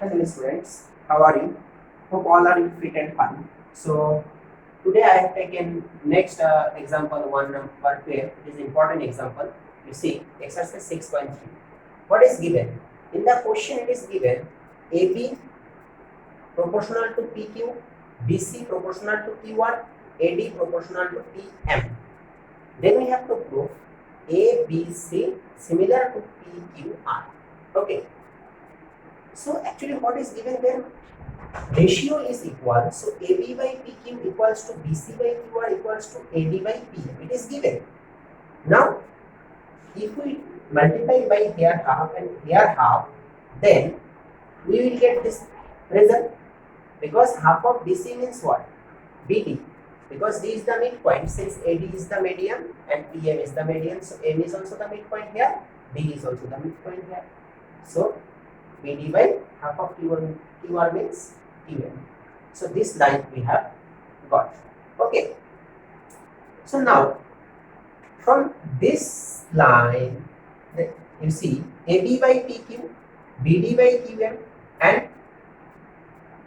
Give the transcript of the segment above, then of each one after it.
Hello students, how are you? Hope all are fit and fine. So today I have taken next example one number pair. It is important example. You see exercise 6.3. What is given? In the question it is given AB proportional to PQ, BC proportional to Q1, AD proportional to PM. Then we have to prove ABC similar to PQR. Okay. So actually what is given there? Ratio is equal. So AB by PQ equals to BC by QR equals to AD by PM. It is given. Now, if we multiply by here half and here half, then we will get this result. Because half of BC means what? BD. Because D is the midpoint, since AD is the median and PM is the median, so M is also the midpoint here, D is also the midpoint here. So BD by half of Q1, QR means QM. So this line we have got. Okay. So now from this line, you see AB by PQ, BD by QM, and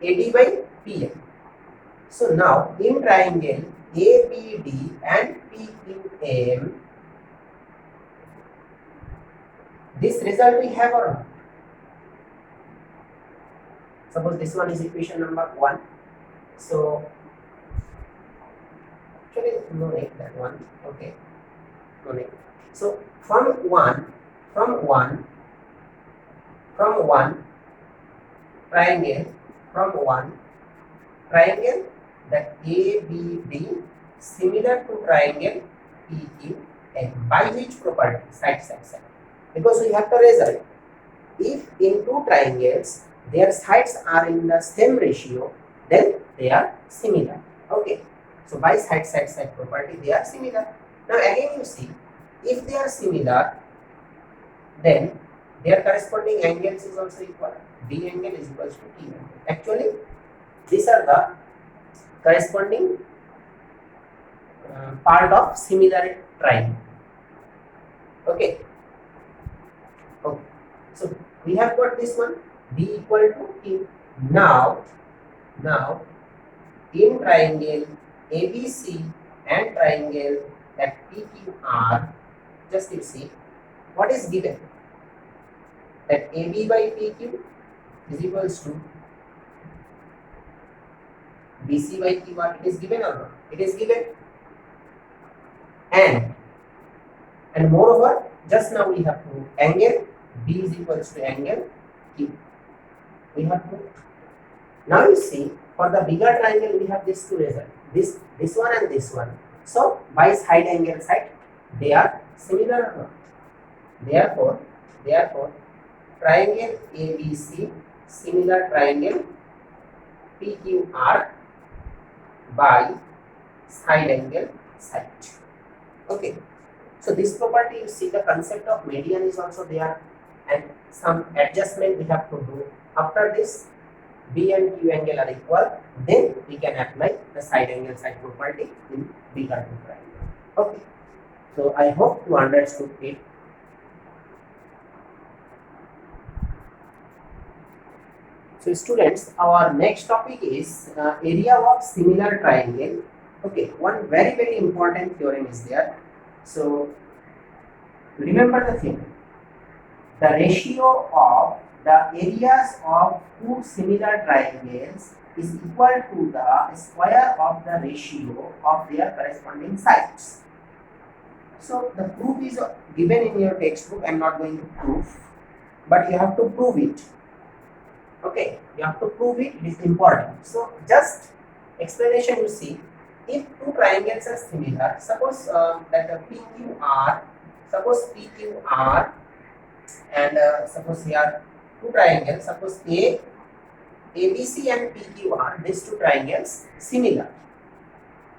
AD by PM. So now in triangle ABD and PQM, this result we have or not? Suppose this one is equation number 1. So actually no need that one. Okay, no need. So from one triangle, from one triangle that ABD similar to triangle PQM by which property? Side. Because we have the result. If in two triangles their sides are in the same ratio, then they are similar. Okay. So by side property they are similar. Now again you see, if they are similar, then their corresponding angles is also equal. B angle is equals to T angle. Actually, these are the corresponding part of similar triangle. Okay. Okay. So we have got this one. B equal to Q. Now in triangle ABC and triangle that PQR, just you see what is given, that AB by PQ is equals to BC by QR. It is given or not? It is given. And moreover, just now we have to angle B is equals to angle Q. We have to. Now you see, for the bigger triangle we have these two results, this one and this one. So by side angle side they are similar or not? Therefore triangle ABC similar triangle PQR by side angle side. Okay. So this property, you see the concept of median is also there, and some adjustment we have to do. After this, B and Q angle are equal, then we can apply the side angle side property in bigger triangle. Okay. So I hope you understood it. So students, our next topic is area of similar triangle. Okay, one very important theorem is there. So remember the thing. The ratio of the areas of two similar triangles is equal to the square of the ratio of their corresponding sides. So the proof is given in your textbook. I am not going to prove, but you have to prove it. Okay, you have to prove it. It is important. So just explanation, you see, if two triangles are similar, suppose that the PQR and suppose here two triangles, suppose ABC and PQR, these two triangles similar.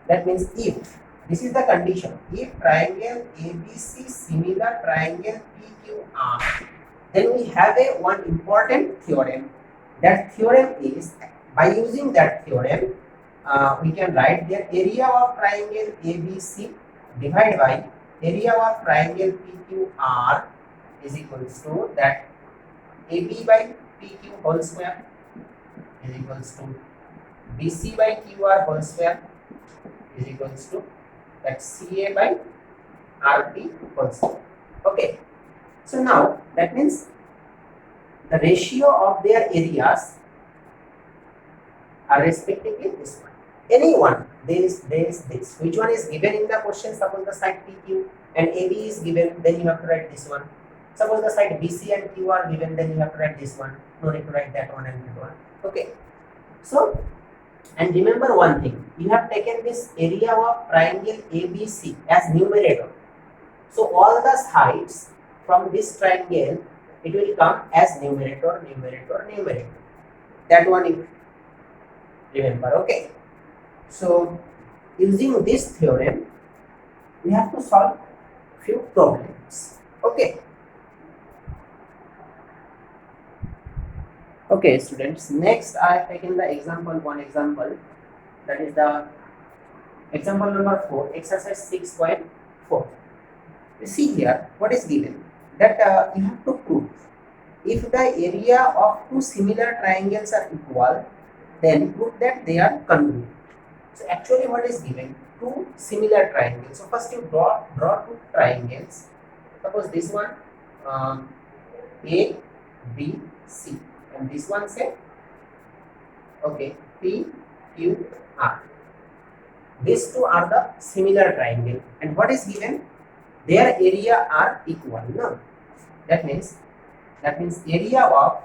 That means if, this is the condition, if triangle ABC similar triangle PQR, then we have one important theorem. That theorem is, by using that theorem, we can write the area of triangle ABC divided by area of triangle PQR is equals to that AB by PQ whole square is equals to BC by QR whole square is equals to that CA by RP whole square. Okay. So now that means the ratio of their areas are respectively this one. Any one, there is this. Which one is given in the question? Suppose the side PQ and AB is given, then you have to write this one. Suppose the side BC and Q are given, then you have to write this one. No need to write that one and that one. Okay. So, and remember one thing, you have taken this area of triangle ABC as numerator. So all the sides from this triangle, it will come as numerator, numerator, numerator. That one you remember, okay? So using this theorem, we have to solve few problems, okay? Okay, students, next I have taken the one example, that is the example number 4, exercise 6.4. You see here, what is given? That you have to prove if the area of two similar triangles are equal, then prove that they are congruent. So actually what is given? Two similar triangles. So first you draw two triangles. Suppose this one A, B, C, and this one say okay P, Q, R. These two are the similar triangle, and what is given? Their area are equal. No, that means area of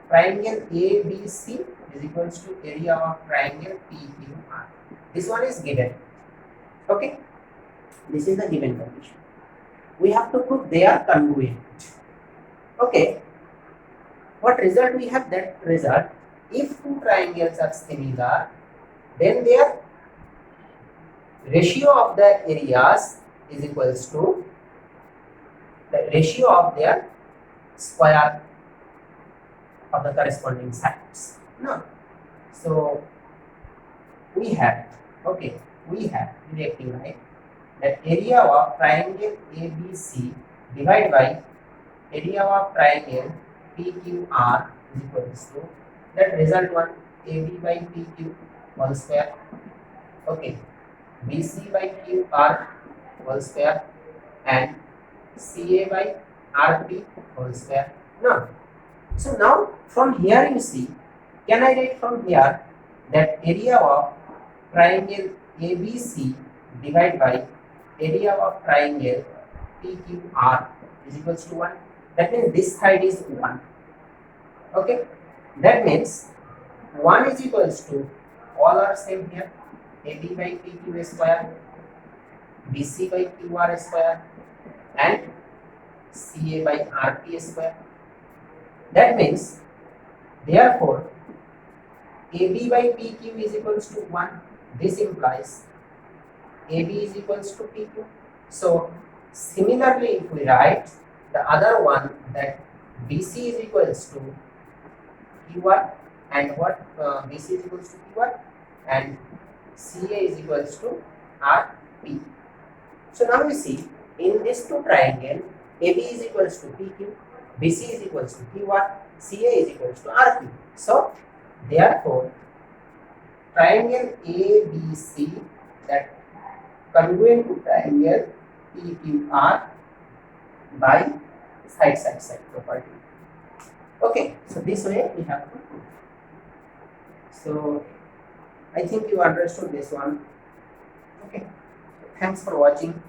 triangle ABC is equals to area of triangle PQR. This one is given. Okay, this is the given condition. We have to prove they are congruent. Okay, what result we have? That result, if two triangles are similar, then their ratio of the areas is equals to the ratio of their square of the corresponding sides. No, so we have directly write that area of triangle ABC divided by area of triangle PQR is equals to that result one AB by PQ whole square, okay, BC by QR whole square, and CA by RP whole square. No. So now from here you see, can I write from here that area of triangle ABC divided by area of triangle PQR is equals to 1. That means this side is 1. Okay. That means 1 is equals to, all are same here, AB by PQ square, BC by QR square, and CA by RP square. That means, therefore, AB by PQ is equals to 1. This implies AB is equals to PQ. So, similarly, if we write the other one, that BC is equals to QR, and what BC is equals to QR, and CA is equals to RP. So now we see in this two triangle, AB is equals to PQ, BC is equals to QR, CA is equals to RP. So therefore, triangle ABC that congruent to triangle PQR by side property. Okay, so this way we have to prove. So I think you understood this one. Okay, thanks for watching.